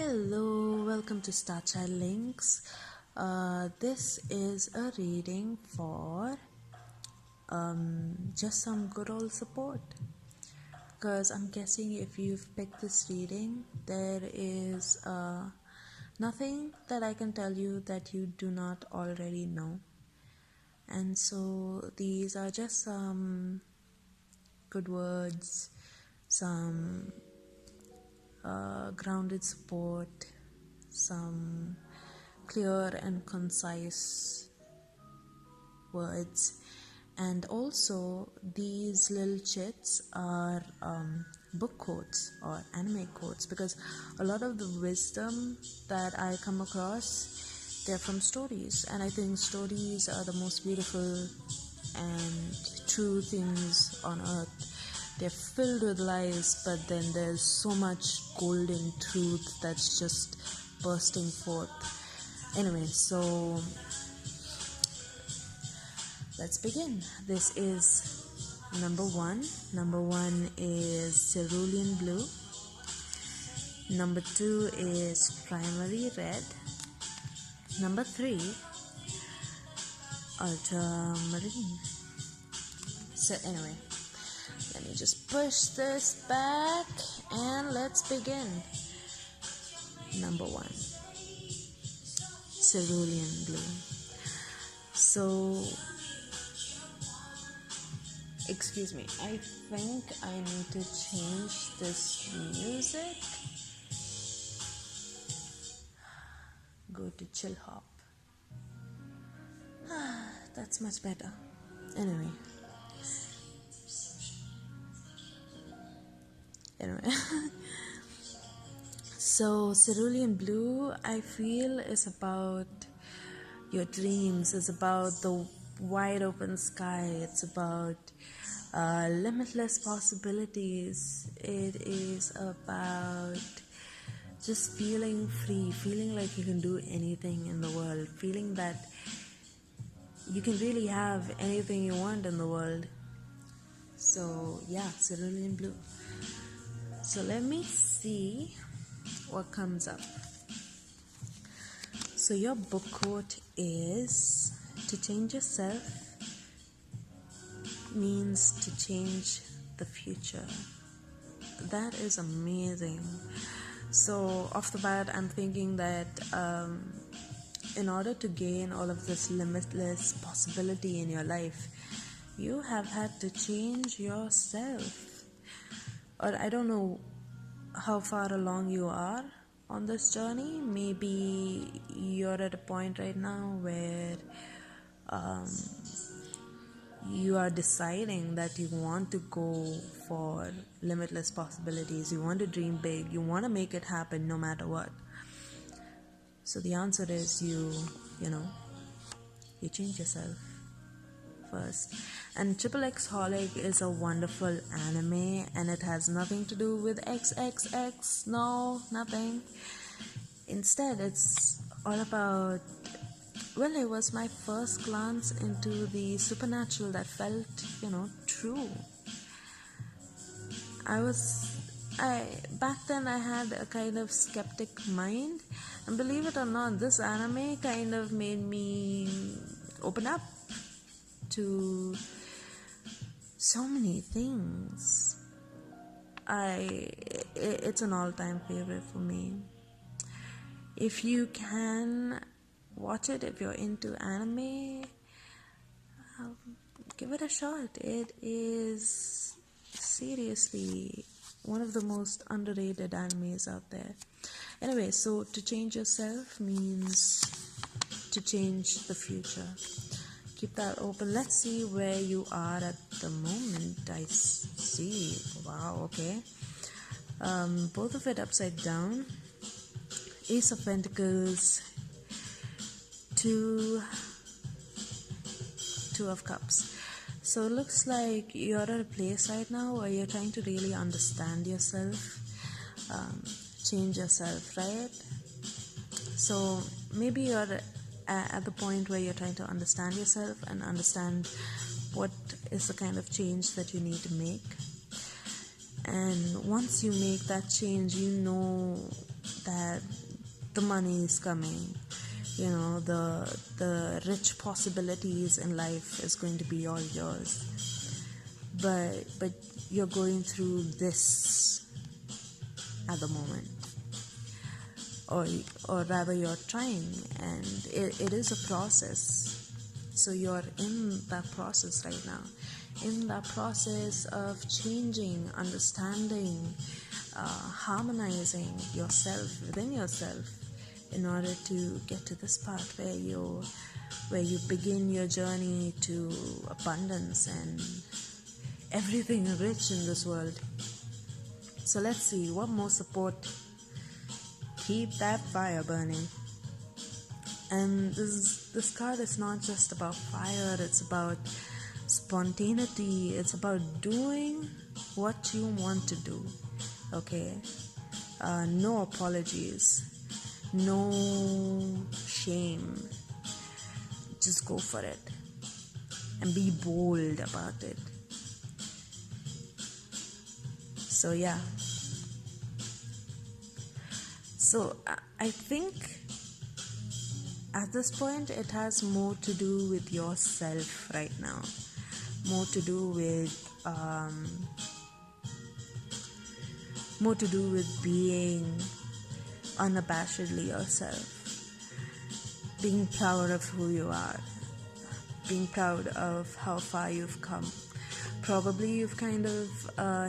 Hello, welcome to Star Child Links. This is a reading for just some good old support. Because I'm guessing if you've picked this reading, there is nothing that I can tell you that you do not already know. And so these are just some good words, some grounded support, some clear and concise words, and also these little chits are book quotes or anime quotes, because a lot of the wisdom that I come across, they're from stories, and I think stories are the most beautiful and true things on earth. They're filled with lies, but then there's so much golden truth that's just bursting forth. Anyway, so let's begin. This is number one. Number one is Cerulean Blue. Number two is Primary Red. Number three, Ultramarine. So anyway, let me just push this back and let's begin. Number one, Cerulean Blue. So, excuse me, I think I need to change this music. Go to chill hop. That's much better. Anyway. So Cerulean Blue, I feel, is about your dreams. It's about the wide open sky. It's about limitless possibilities. It is about just feeling free, feeling like you can do anything in the world, feeling that you can really have anything you want in the world. So yeah, Cerulean Blue. So let me see what comes up. So your book quote is, to change yourself means to change the future. That is amazing. So off the bat, I'm thinking that in order to gain all of this limitless possibility in your life, you have had to change yourself. Or I don't know how far along you are on this journey. Maybe you're at a point right now where you are deciding that you want to go for limitless possibilities. You want to dream big. You want to make it happen no matter what. So the answer is you change yourself first. And XXX Holic is a wonderful anime, and it has nothing to do with XXX. No, nothing. Instead, it's all about, well, it was my first glance into the supernatural that felt, true. Back then I had a kind of skeptic mind, and believe it or not, this anime kind of made me open up to so many things. It's an all-time favorite for me. If you can watch it, if you're into anime, give it a shot. It is seriously one of the most underrated animes out there. Anyway, so to change yourself means to change the future. Keep that open. Let's see where you are at the moment. I see. Wow, okay. Both of it upside down. Ace of Pentacles. Two of Cups. So it looks like you're at a place right now where you're trying to really understand yourself, change yourself, right? So maybe you're at the point where you're trying to understand yourself and understand what is the kind of change that you need to make. And once you make that change, you know that the money is coming, the rich possibilities in life is going to be all yours. But you're going through this at the moment, or rather you're trying, and it is a process. So you're in that process right now, in that process of changing, understanding, harmonizing yourself within yourself, in order to get to this part where you begin your journey to abundance and everything rich in this world. So let's see, what more support? Keep that fire burning. And this card is not just about fire, it's about spontaneity, it's about doing what you want to do. Okay? No apologies, no shame. Just go for it and be bold about it. So yeah. So I think at this point it has more to do with yourself right now, more to do with being unabashedly yourself, being proud of who you are, being proud of how far you've come. Probably you've kind of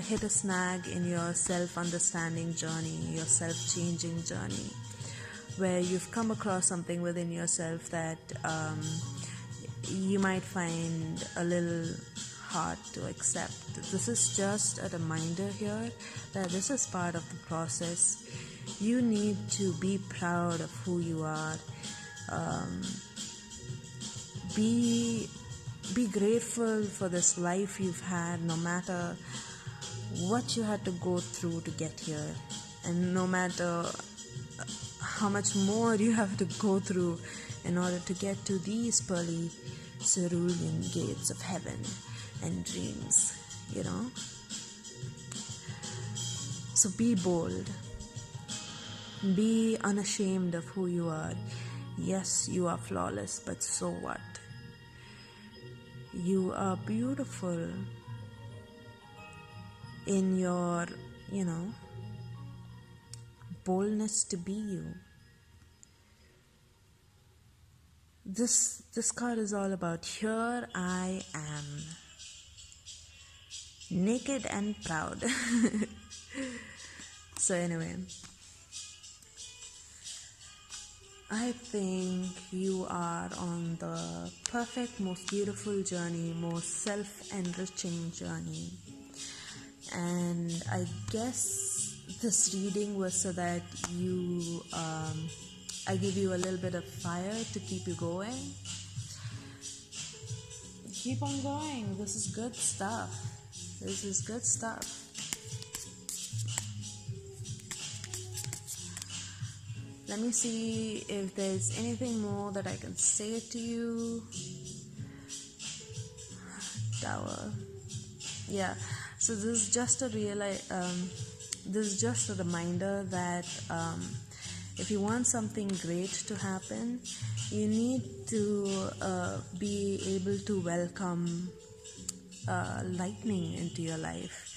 hit a snag in your self-understanding journey, your self-changing journey, where you've come across something within yourself that you might find a little hard to accept. This is just a reminder here that this is part of the process. You need to be proud of who you are. Be grateful for this life you've had, no matter what you had to go through to get here, and no matter how much more you have to go through in order to get to these pearly cerulean gates of heaven and dreams, So be bold. Be unashamed of who you are. Yes, you are flawless, but so what? You are beautiful in your, boldness to be you. This card is all about here I am, naked and proud. So anyway, I think you are on the perfect, most beautiful journey, most self-enriching journey. And I guess this reading was so that I give you a little bit of fire to keep you going. Keep on going. This is good stuff. Let me see if there's anything more that I can say to you. Tower. Yeah. So this is just a reminder that if you want something great to happen, you need to be able to welcome lightning into your life.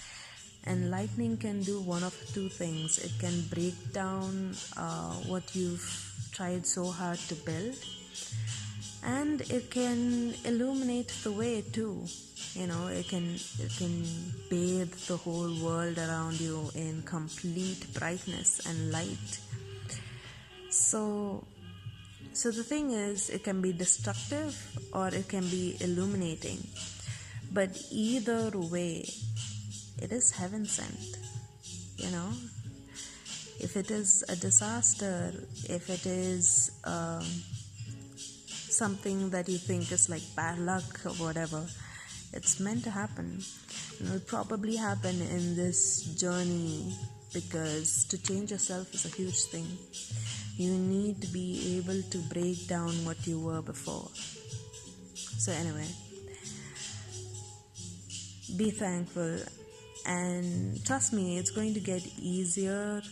And lightning can do one of two things. It can break down what you've tried so hard to build, and it can illuminate the way too. It can bathe the whole world around you in complete brightness and light. So the thing is, it can be destructive or it can be illuminating. But either way, it is heaven sent. If it is a disaster, if it is something that you think is like bad luck or whatever, it's meant to happen. It'll probably happen in this journey, because to change yourself is a huge thing. You need to be able to break down what you were before. So anyway, be thankful, and trust me, it's going to get easier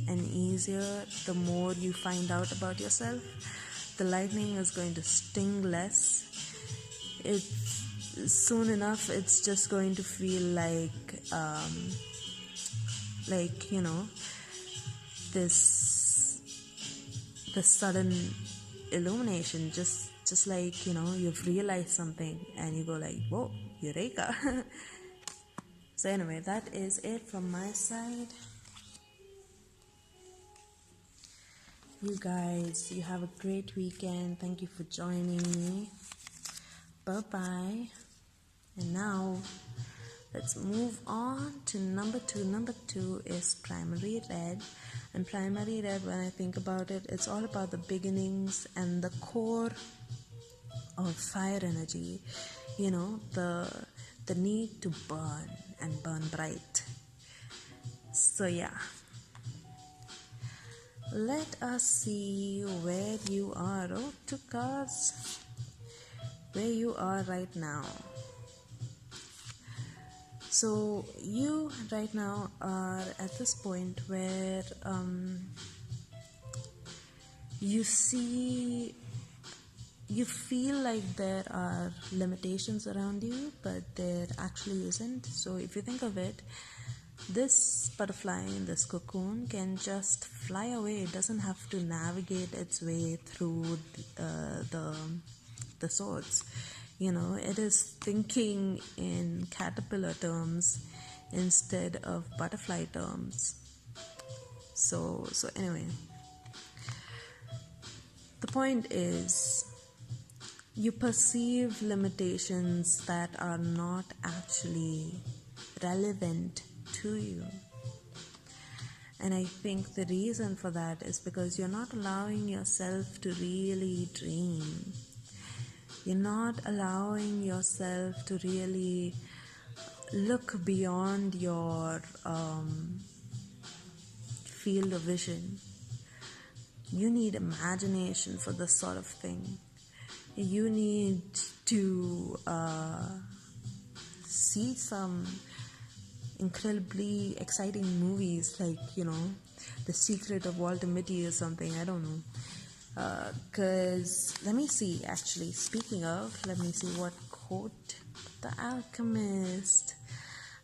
and easier the more you find out about yourself. The lightning is going to sting less. Soon enough it's just going to feel like this sudden illumination, just like you've realized something and you go like, whoa, eureka. So anyway, that is it from my side. You guys, you have a great weekend. Thank you for joining me. Bye-bye. And now, let's move on to number 2. Number 2 is Primary Red. And Primary Red, when I think about it, it's all about the beginnings and the core of fire energy. The need to burn and burn bright. So yeah. Let us see where you are. Oh, 2 cards. Where you are right now. So you right now are at this point where you feel like there are limitations around you, but there actually isn't. So if you think of it, this butterfly in this cocoon can just fly away. It doesn't have to navigate its way through the swords. It is thinking in caterpillar terms instead of butterfly terms. So anyway, the point is, you perceive limitations that are not actually relevant to you. And I think the reason for that is because you're not allowing yourself to really dream. You're not allowing yourself to really look beyond your field of vision. You need imagination for this sort of thing. You need to see some incredibly exciting movies like, The Secret of Walter Mitty or something. I don't know. Because, let me see, actually, speaking of, let me see what quote. The Alchemist.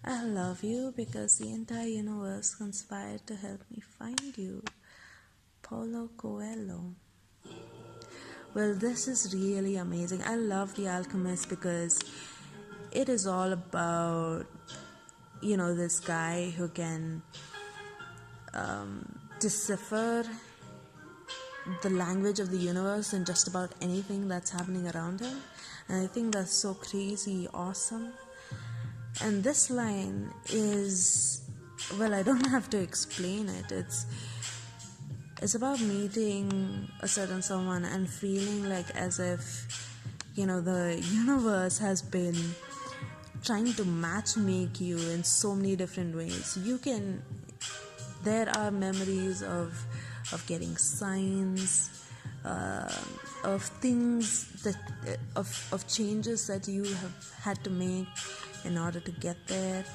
I love you because the entire universe conspired to help me find you. Paulo Coelho. Well, this is really amazing. I love The Alchemist because it is all about, this guy who can decipher the language of the universe and just about anything that's happening around him. And I think that's so crazy awesome. And this line is, well, I don't have to explain it. It's about meeting a certain someone and feeling like as if, the universe has been trying to matchmake you in so many different ways. There are memories of getting signs, of things of changes that you have had to make in order to get there.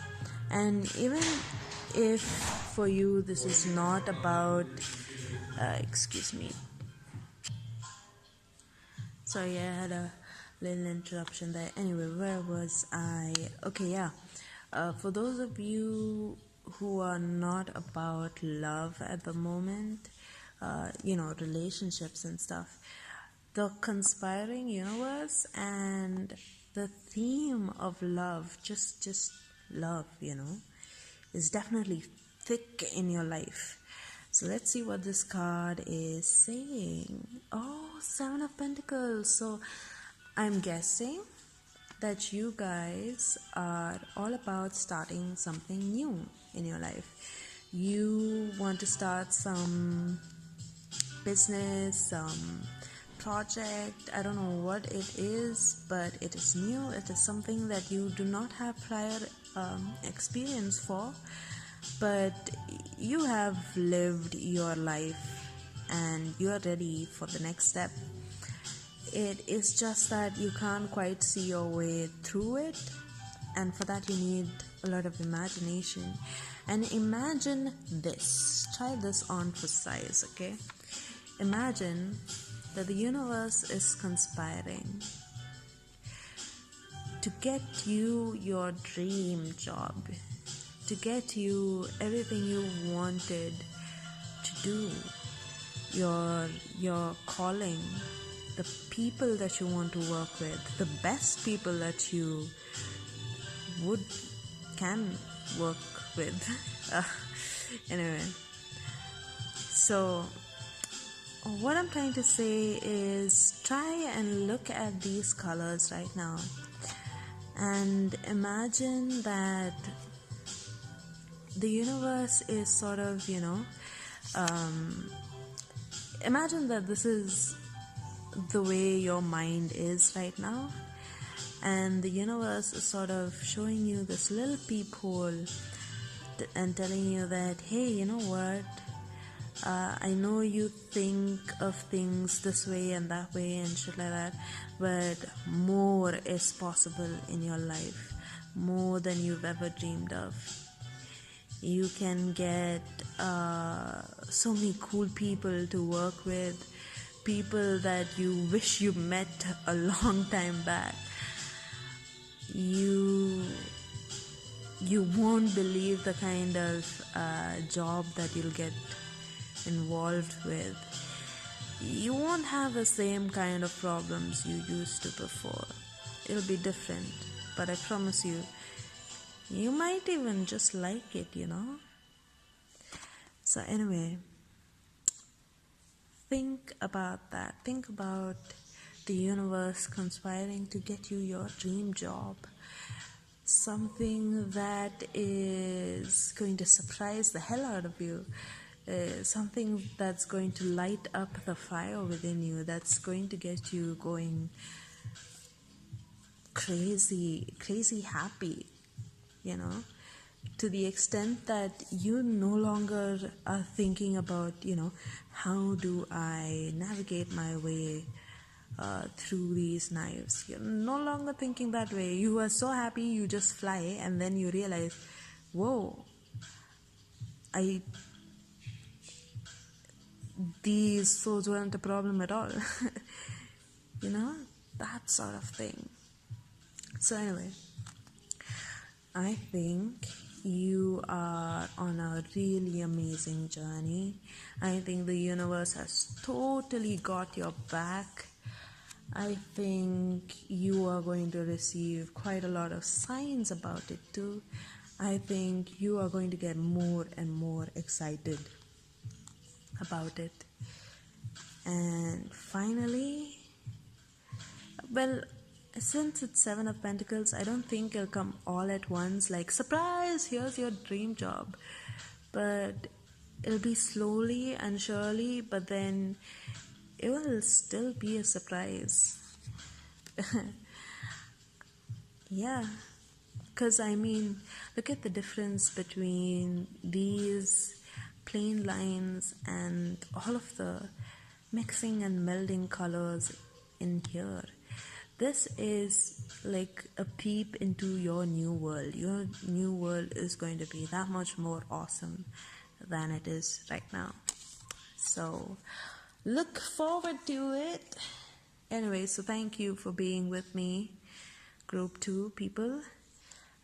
And even if for you this is not about excuse me, sorry, I had a little interruption there. Anyway, where was I? Okay, yeah. For those of you who are not about love at the moment, relationships and stuff, the conspiring universe and the theme of love, just love, is definitely thick in your life. So let's see what this card is saying. Oh, 7 of Pentacles. So I'm guessing that you guys are all about starting something new in your life. You want to start some business, some project. I don't know what it is, but it is new. It is something that you do not have prior experience for, but you have lived your life and you are ready for the next step. It is just that you can't quite see your way through it, and for that you need a lot of imagination. And imagine this. Try this on for size, okay? Imagine that the universe is conspiring to get you your dream job, to get you everything you wanted to do, your calling, the people that you want to work with, the best people that you can work with. Anyway, so what I'm trying to say is try and look at these colors right now and imagine that the universe is sort of, imagine that this is the way your mind is right now, and the universe is sort of showing you this little peephole and telling you that, hey, you know what, I know you think of things this way and that way and shit like that, but more is possible in your life, more than you've ever dreamed of. You can get so many cool people to work with, people that you wish you met a long time back. You won't believe the kind of job that you'll get involved with. You won't have the same kind of problems you used to before. It'll be different, but I promise you, you might even just like it, So anyway, think about that. Think about the universe conspiring to get you your dream job. Something that is going to surprise the hell out of you. Something that's going to light up the fire within you. That's going to get you going crazy happy. To the extent that you no longer are thinking about, how do I navigate my way through these knives. You're no longer thinking that way. You are so happy, you just fly, and then you realize, whoa, these swords weren't a problem at all. That sort of thing. So anyway, I think you are on a really amazing journey. I think the universe has totally got your back. I think you are going to receive quite a lot of signs about it too. I think you are going to get more and more excited about it. And finally, well, since it's 7 of Pentacles, I don't think it'll come all at once, like, surprise, here's your dream job. But it'll be slowly and surely, but then it will still be a surprise. Yeah, because look at the difference between these plain lines and all of the mixing and melding colors in here. This is like a peep into your new world. Your new world is going to be that much more awesome than it is right now. So look forward to it. Anyway, so thank you for being with me, Group 2 people.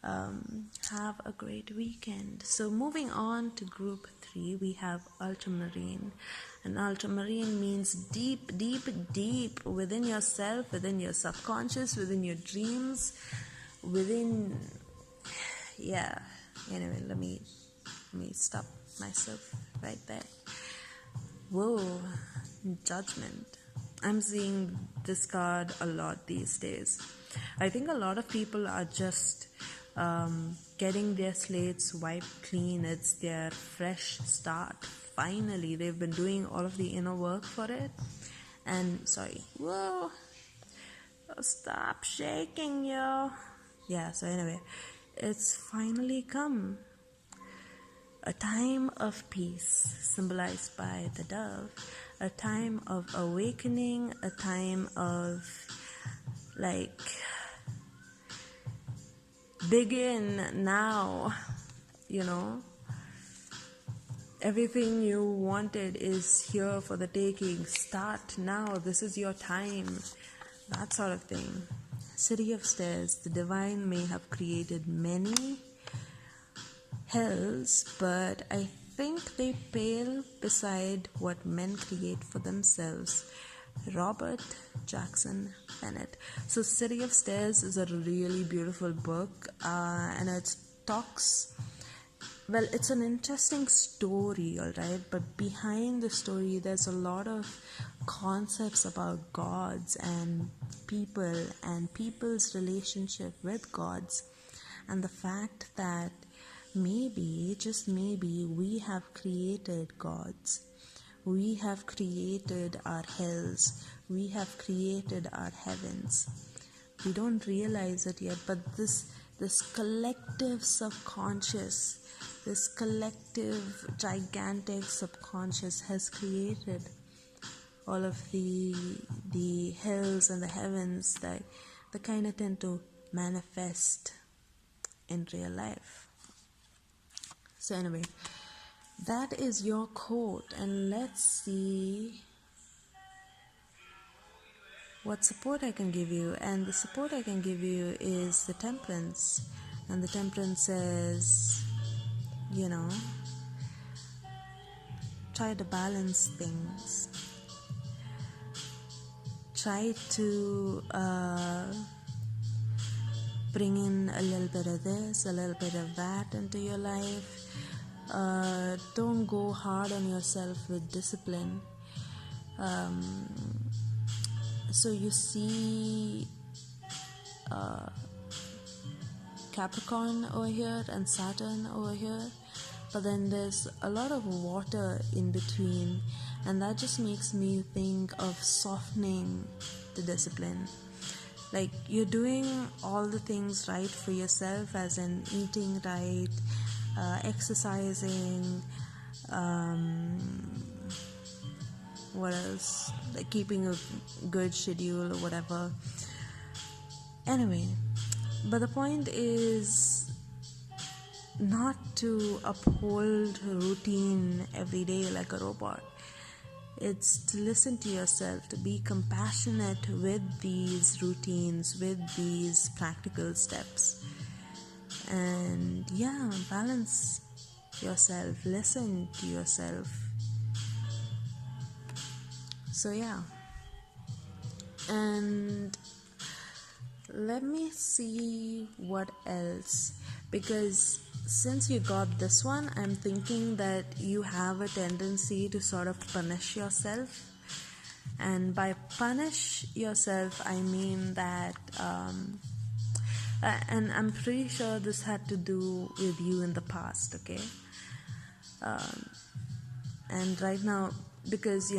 Have a great weekend. So moving on to Group 3, we have Ultramarine. And Ultramarine means deep, deep, deep within yourself, within your subconscious, within your dreams, Anyway, let me stop myself right there. Whoa, Judgment. I'm seeing this card a lot these days. I think a lot of people are just getting their slates wiped clean. It's their fresh start. Finally, they've been doing all of the inner work for it. And, whoa, stop shaking, yo. Yeah, so anyway, it's finally come. A time of peace, symbolized by the dove. A time of awakening, a time of, begin now, Everything you wanted is here for the taking. Start now. This is your time. That sort of thing. City of Stairs. The divine may have created many hells, but I think they pale beside what men create for themselves. Robert Jackson Bennett. So City of Stairs is a really beautiful book, and it talks, well, it's an interesting story, alright, but behind the story there's a lot of concepts about gods and people's relationship with gods, and the fact that maybe, just maybe, we have created gods. We have created our hells. We have created our heavens. We don't realize it yet, but this collective subconscious, this collective gigantic subconscious has created all of the hells and the heavens that kind of tend to manifest in real life. So anyway, that is your quote, and let's see what support I can give you. And the support I can give you is the Temperance. And the Temperance says, try to balance things. Try to bring in a little bit of this, a little bit of that into your life. Don't go hard on yourself with discipline. So you see Capricorn over here and Saturn over here, but then there's a lot of water in between, and that just makes me think of softening the discipline. Like, you're doing all the things right for yourself, as in eating right, exercising, what else, like keeping a good schedule or whatever. Anyway, but the point is not to uphold routine every day like a robot. It's to listen to yourself, to be compassionate with these routines, with these practical steps, and balance yourself, listen to yourself. So and let me see what else, because since you got this one, I'm thinking that you have a tendency to sort of punish yourself. And by punish yourself, I mean that and I'm pretty sure this had to do with you in the past, okay? And right now, because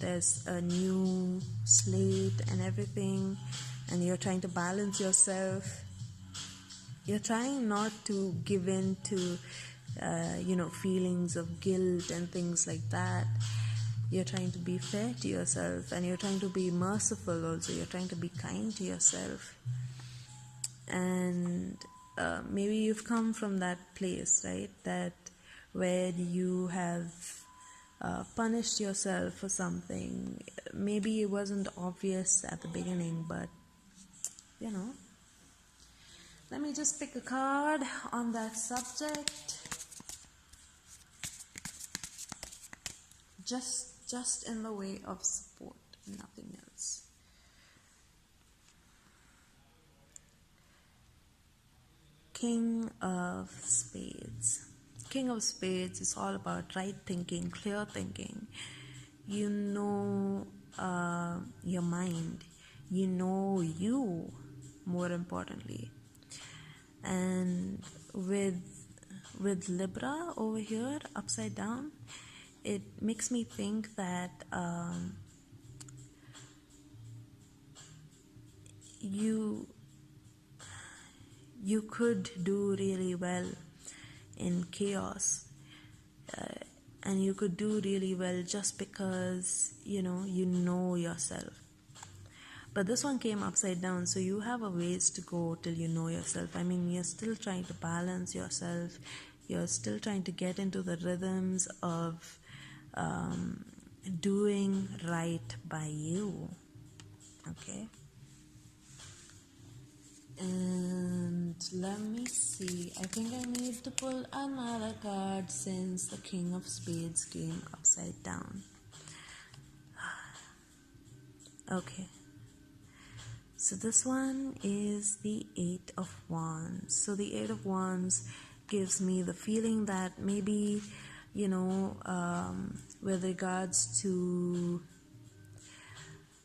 there's a new slate and everything, and you're trying to balance yourself, you're trying not to give in to feelings of guilt and things like that. You're trying to be fair to yourself, and you're trying to be merciful also. You're trying to be kind to yourself. And maybe you've come from that place, right, that where you have punished yourself for something. Maybe it wasn't obvious at the beginning, but let me just pick a card on that subject. Just in the way of support, nothing else. King of Spades. King of Spades is all about right thinking, clear thinking. You know your mind. You know you, more importantly. And with Libra over here, upside down, it makes me think that you could do really well in chaos, and you could do really well just because you know yourself. But this one came upside down, so you have a ways to go till you know yourself. I mean, you're still trying to balance yourself. You're still trying to get into the rhythms of doing right by you. Okay? And let me see. I think I need to pull another card since the King of Spades came upside down. Okay. So this one is the Eight of Wands. So the Eight of Wands gives me the feeling that maybe, with regards to,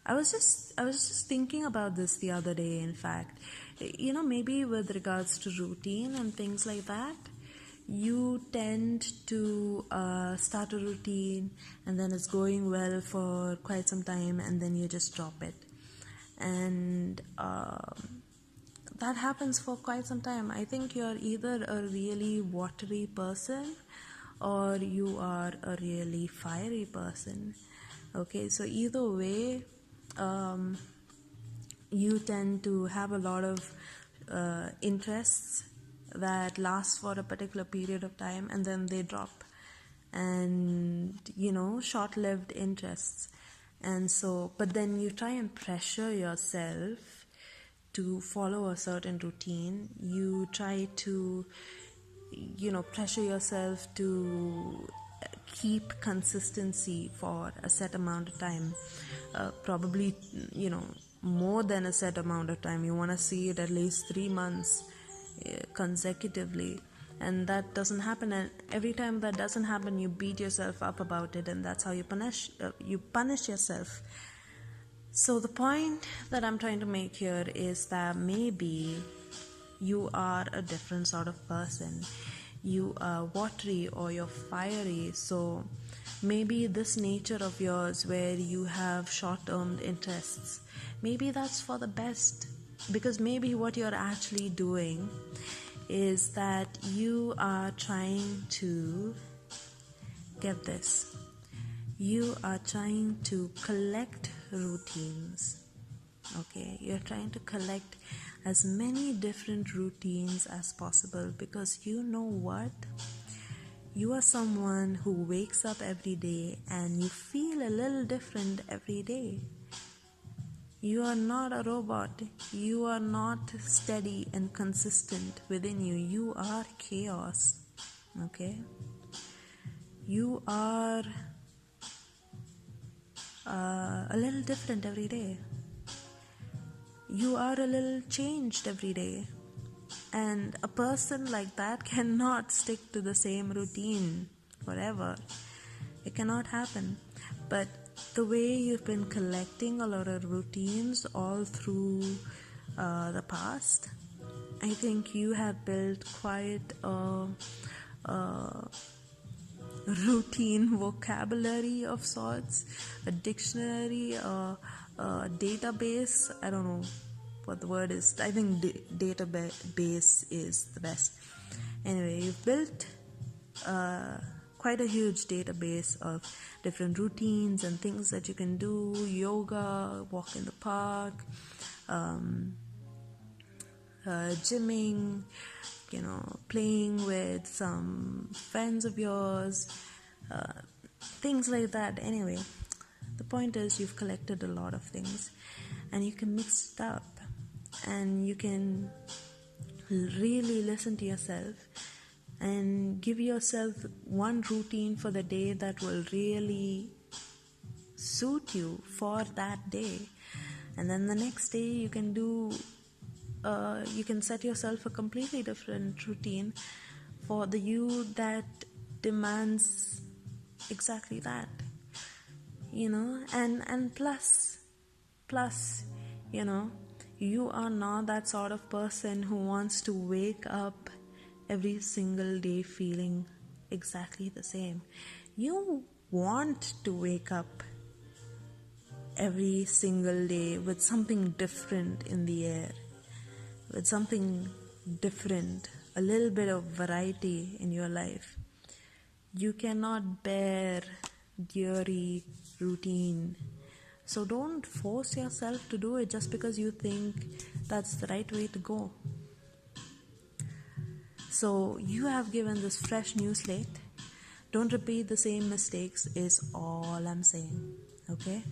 I was just thinking about this the other day, in fact. Maybe with regards to routine and things like that, you tend to start a routine and then it's going well for quite some time and then you just drop it. And that happens for quite some time. I think you're either a really watery person or you are a really fiery person. Okay, so either way, you tend to have a lot of interests that last for a particular period of time and then they drop, and short-lived interests. And so, but then you try and pressure yourself to follow a certain routine. You try to pressure yourself to keep consistency for a set amount of time, probably more than a set amount of time. You want to see it at least 3 months consecutively, and that doesn't happen. And every time that doesn't happen, you beat yourself up about it, and that's how you punish yourself. So the point that I'm trying to make here is that maybe you are a different sort of person. You are watery or you're fiery. So maybe this nature of yours where you have short-term interests, maybe that's for the best. Because maybe what you're actually doing is that you are trying to, get this, you are trying to collect routines. Okay, you're trying to collect as many different routines as possible, because you know what? You are someone who wakes up every day and you feel a little different every day. You are not a robot. You are not steady and consistent within you. You are chaos. Okay? You are a little different every day. You are a little changed every day. And a person like that cannot stick to the same routine forever. It cannot happen. But the way you've been collecting a lot of routines all through the past, I think you have built quite a routine vocabulary of sorts, a dictionary, a database. I don't know what the word is. I think database is the best. Anyway, you've built quite a huge database of different routines and things that you can do: yoga, walk in the park, gymming, playing with some friends of yours, things like that. Anyway, the point is you've collected a lot of things and you can mix it up and you can really listen to yourself and give yourself one routine for the day that will really suit you for that day. And then the next day you can you can set yourself a completely different routine for the you that demands exactly that, and plus, you are not that sort of person who wants to wake up every single day feeling exactly the same. You want to wake up every single day with something different in the air, with something different, a little bit of variety in your life. You cannot bear dreary routine. So don't force yourself to do it just because you think that's the right way to go. So you have given this fresh new slate. Don't repeat the same mistakes is all I'm saying. Okay?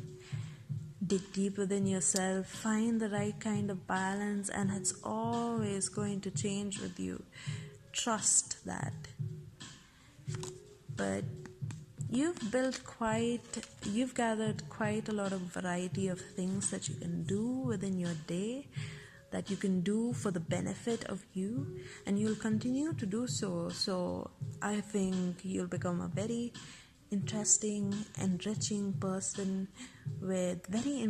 Dig deep within yourself, find the right kind of balance, and it's always going to change with you. Trust that. But you've gathered quite a lot of variety of things that you can do within your day, that you can do for the benefit of you, and you'll continue to do so. So I think you'll become a very interesting, enriching person with very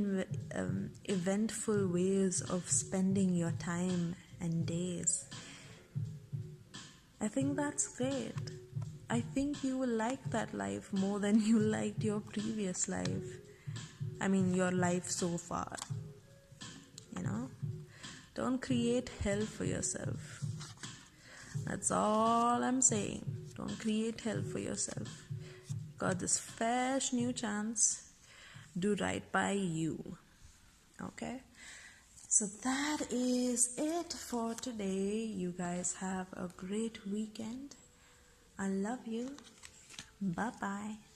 eventful ways of spending your time and days. I think that's great. I think you will like that life more than you liked your previous life. I mean, your life so far. You know? Don't create hell for yourself. That's all I'm saying. Don't create hell for yourself. Got this fresh new chance. Do right by you. Okay? So that is it for today. You guys have a great weekend. I love you. Bye-bye.